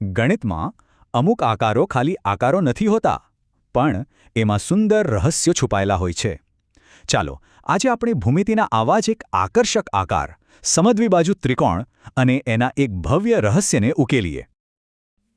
ગણિતમાં અમુક આકારો ખાલી આકારો નથી હોતા, પણ એમાં સુંદર રહસ્યો છુપાયેલા હોય છે. ચાલો, આજે આપણે ભૂમિતિના આવા જ એક આકર્ષક આકાર, સમદ્વિબાજુ ત્રિકોણ અને એના એક ભવ્ય રહસ્યને ઉકેલીએ.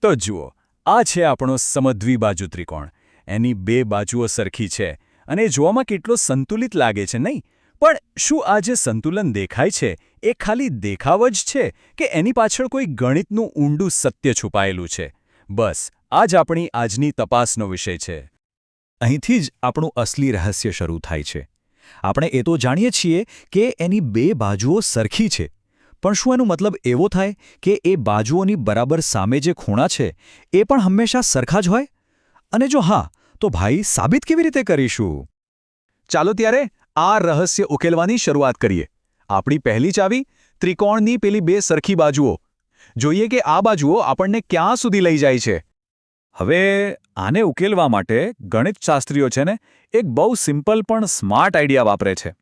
તો જુઓ, આ છે આપણો સમદ્વિબાજુ ત્રિકોણ. એની બે બાજુઓ સરખી છે અને જોવામાં કેટલો સંતુલિત લાગે છે, નહીં? પણ શું આ જે સંતુલન દેખાય છે એ ખાલી દેખાવ જ છે કે એની પાછળ કોઈ ગણિતનું ઊંડું સત્ય છુપાયેલું છે? બસ આ જ આપણી આજની તપાસનો વિષય છે. અહીંથી જ આપણું અસલી રહસ્ય શરૂ થાય છે. આપણે એ તો જાણીએ છીએ કે એની બે બાજુઓ સરખી છે, પણ શું એનો મતલબ એવો થાય કે એ બાજુઓની બરાબર સામે જે ખૂણા છે એ પણ હંમેશા સરખા જ હોય? અને જો હા, તો ભાઈ સાબિત કેવી રીતે કરીશું? ચાલો ત્યારે આ રહસ્ય ઉકેલવાની શરૂઆત કરીએ. આપણી પહેલી ચાવી, ત્રિકોણની પેલી બે સરખી બાજુઓ. જોઈએ કે આ બાજુઓ આપણને ક્યાં સુધી લઈ જાય છે. હવે આને ઉકેલવા માટે ગણિતશાસ્ત્રીઓ છે ને એક બહુ સિમ્પલ પણ સ્માર્ટ આઈડિયા વાપરે છે.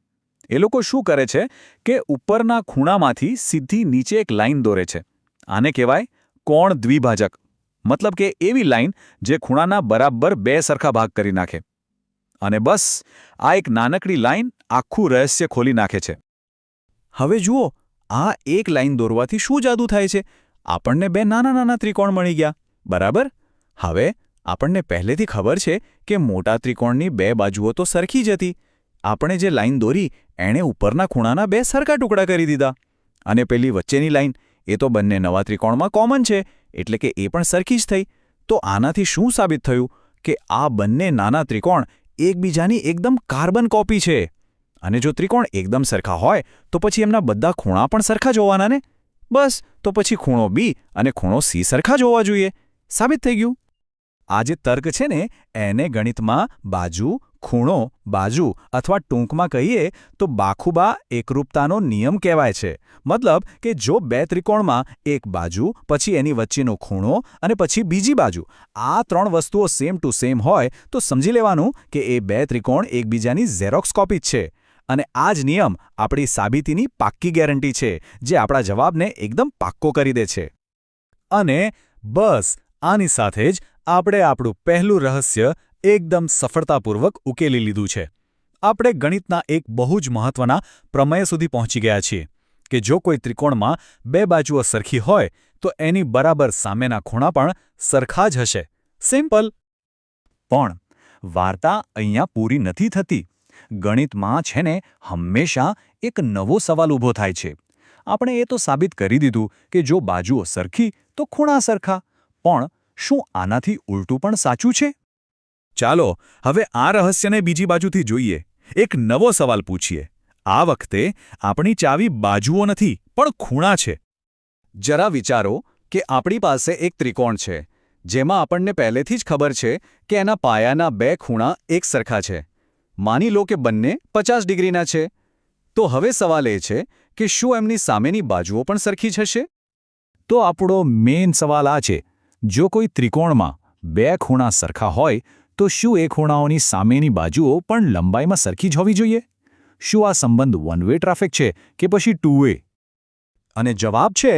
એ લોકો શું કરે છે કે ઉપરના ખૂણામાંથી સીધી નીચે એક લાઈન દોરે છે. આને કહેવાય કોણ દ્વિભાજક. મતલબ કે એવી લાઈન જે ખૂણાના બરાબર બે સરખા ભાગ કરી નાખે. અને બસ આ એક નાનકડી લાઈન આખું રહસ્ય ખોલી નાખે છે. હવે જુઓ, આ એક લાઈન દોરવાથી શું જાદુ થાય છે? આપણને બે નાના નાના ત્રિકોણ મળી ગયા, બરાબર? હવે આપણને પહેલેથી ખબર છે કે મોટા ત્રિકોણની બે બાજુઓ તો સરખી જ હતી. આપણે જે લાઈન દોરી એણે ઉપરના ખૂણાના બે સરખા ટુકડા કરી દીધા. અને પેલી વચ્ચેની લાઈન એ તો બંને નવા ત્રિકોણમાં કોમન છે, એટલે કે એ પણ સરખી જ થઈ. તો આનાથી શું સાબિત થયું? કે આ બંને નાના ત્રિકોણ એકબીજાની એકદમ કાર્બન કોપી છે. અને જો ત્રિકોણ એકદમ સરખા હોય તો પછી એમના બધા ખૂણા પણ સરખા જ હોવાના ને? બસ, તો પછી ખૂણો બી અને ખૂણો સી સરખા જ હોવા જોઈએ. સાબિત થઈ ગયું. આ જે તર્ક છે ને એને ગણિતમાં બાજુ, ખૂણો, બાજુ અથવા ટૂંકમાં કહીએ તો બાખુબા એકરૂપતાનો નિયમ કહેવાય છે. મતલબ કે જો બે ત્રિકોણમાં એક બાજુ, પછી એની વચ્ચેનો ખૂણો અને પછી બીજી બાજુ, આ ત્રણ વસ્તુઓ સેમ ટુ સેમ હોય તો સમજી લેવાનું કે એ બે ત્રિકોણ એકબીજાની ઝેરોક્સ કોપી જ છે. અને આ જ નિયમ આપણી સાબિતીની પાક્કી ગેરંટી છે, જે આપણા જવાબને એકદમ પાક્કો કરી દે છે. અને બસ આની સાથે જ આપણે આપણું પહેલું રહસ્ય એકદમ સફળતાપૂર્વક ઉકેલી લીધું છે. આપણે ગણિતના એક બહુ જ મહત્વના પ્રમેય સુધી પહોંચી ગયા છીએ કે જો કોઈ ત્રિકોણમાં બે બાજુઓ સરખી હોય તો એની બરાબર સામેના ખૂણા પણ સરખા જ હશે. સિમ્પલ. પણ વાર્તા અહીંયા પૂરી નથી થતી. ગણિતમાં છે ને હંમેશા એક નવો સવાલ ઊભો થાય છે. આપણે એ તો સાબિત કરી દીધું કે જો બાજુઓ સરખી તો ખૂણા સરખા, પણ શું આનાથી ઉલટું પણ સાચું છે? ચાલો હવે આ રહસ્યને બીજી બાજુથી જોઈએ. એક નવો સવાલ પૂછીએ. આ વખતે આપણી ચાવી બાજુઓ નથી પણ ખૂણા છે. જરા વિચારો કે આપણી પાસે એક ત્રિકોણ છે જેમાં આપણને પહેલેથી જ ખબર છે કે એના પાયાના બે ખૂણા એક સરખા છે. માની લો કે બંને 50 ડિગ્રીના છે. તો હવે સવાલ એ છે કે શું એમની સામેની બાજુઓ પણ સરખી જ હશે? તો આપણો મેઇન સવાલ આ છે, જો કોઈ ત્રિકોણમાં બે ખૂણા સરખા હોય તો શું એ ખૂણાઓની સામેની બાજુઓ પણ લંબાઈમાં સરખી જ હોવી જોઈએ? શું આ સંબંધ વન વે ટ્રાફિક છે કે પછી ટુ વે? અને જવાબ છે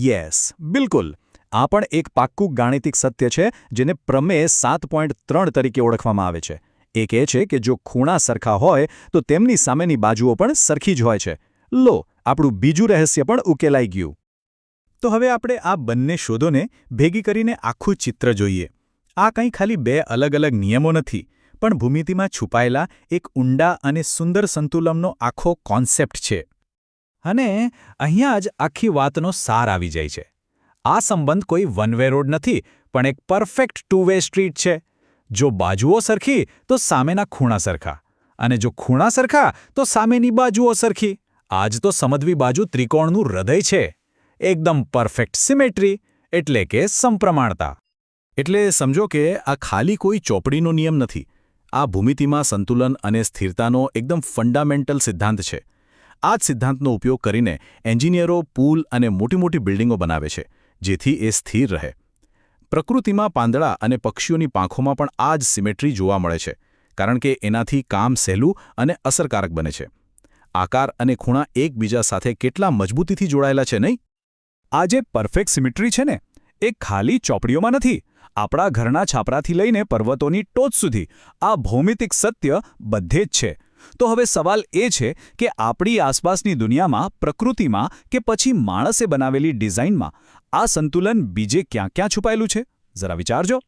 યસ, બિલકુલ. આ પણ એક પાક્કું ગાણિતિક સત્ય છે જેને પ્રમેય 7.3 તરીકે ઓળખવામાં આવે છે. એ કહે છે કે જો ખૂણા સરખા હોય તો તેમની સામેની બાજુઓ પણ સરખી જ હોય છે. લો, આપણું બીજું રહસ્ય પણ ઉકેલાઈ ગયું. તો હવે આપણે આ બંને શોધોને ભેગી કરીને આખું ચિત્ર જોઈએ. આ કંઈ ખાલી બે અલગ અલગ નિયમો નથી, પણ ભૂમિતિમાં છુપાયેલા એક ઊંડા અને સુંદર સંતુલનનો આખો કોન્સેપ્ટ છે. અને અહીંયા જ આખી વાતનો સાર આવી જાય છે. આ સંબંધ કોઈ વન વે રોડ નથી, પણ એક પરફેક્ટ ટુ વે સ્ટ્રીટ છે. જો બાજુઓ સરખી તો સામેના ખૂણા સરખા, અને જો ખૂણા સરખા તો સામેની બાજુઓ સરખી. આ જ તો સમદ્વિબાજુ ત્રિકોણનું હૃદય છે. એકદમ પરફેક્ટ સિમેટ્રી, એટલે કે સમપ્રમાણતા. એટલે સમજો કે આ ખાલી કોઈ ચોપડીનો નિયમ નથી. આ ભૂમિતિમાં સંતુલન અને સ્થિરતાનો એકદમ ફંડામેન્ટલ સિદ્ધાંત છે. આ જ સિદ્ધાંતનો ઉપયોગ કરીને એન્જિનિયરો પુલ અને મોટી મોટી બિલ્ડિંગો બનાવે છે, જેથી એ સ્થિર રહે. પ્રકૃતિમાં પાંદડા અને પક્ષીઓની પાંખોમાં પણ આ જ સિમેટ્રી જોવા મળે છે, કારણ કે એનાથી કામ સહેલું અને અસરકારક બને છે. આકાર અને ખૂણા એકબીજા સાથે કેટલા મજબૂતીથી જોડાયેલા છે, નહીં? આ જે પરફેક્ટ સિમેટ્રી છે ને, એ ખાલી ચોપડીઓમાં નથી. આપણા ઘરના છાપરાથી લઈને પર્વતોની ટોચ સુધી આ ભૌમિતિક સત્ય બધે જ છે. તો હવે સવાલ એ છે કે આપણી આસપાસની દુનિયામાં, પ્રકૃતિમાં કે પછી માણસે બનાવેલી ડિઝાઇનમાં આ સંતુલન બીજે ક્યાં ક્યાં છુપાયેલું છે? જરા વિચારજો.